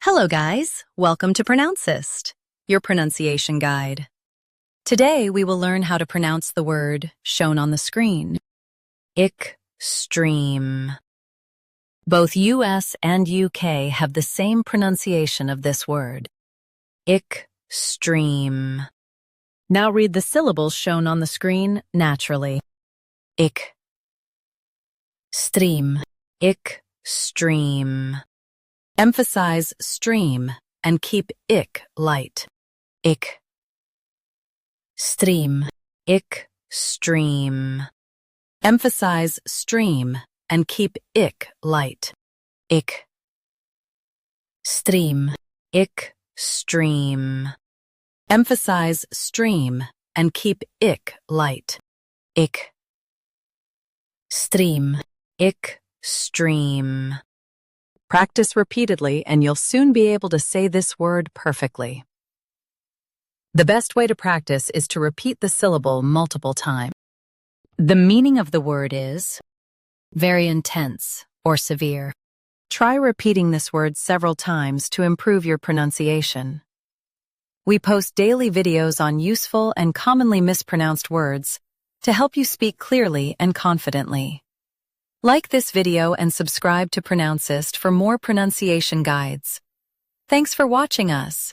Hello guys, welcome to Pronouncist, your pronunciation guide. Today we will learn how to pronounce the word shown on the screen. Extreme. Both US and UK have the same pronunciation of this word. Extreme. Now read the syllables shown on the screen naturally. Stream. Extreme. Emphasize stream and keep light. Stream. Extreme. Emphasize stream and keep light. Stream. Extreme. Emphasize stream and keep light. Stream. Extreme. Practice repeatedly and you'll soon be able to say this word perfectly. The best way to practice is to repeat the syllable multiple times. The meaning of the word is very intense or severe. Try repeating this word several times to improve your pronunciation. We post daily videos on useful and commonly mispronounced words to help you speak clearly and confidently. Like this video and subscribe to Pronouncist for more pronunciation guides. Thanks for watching us.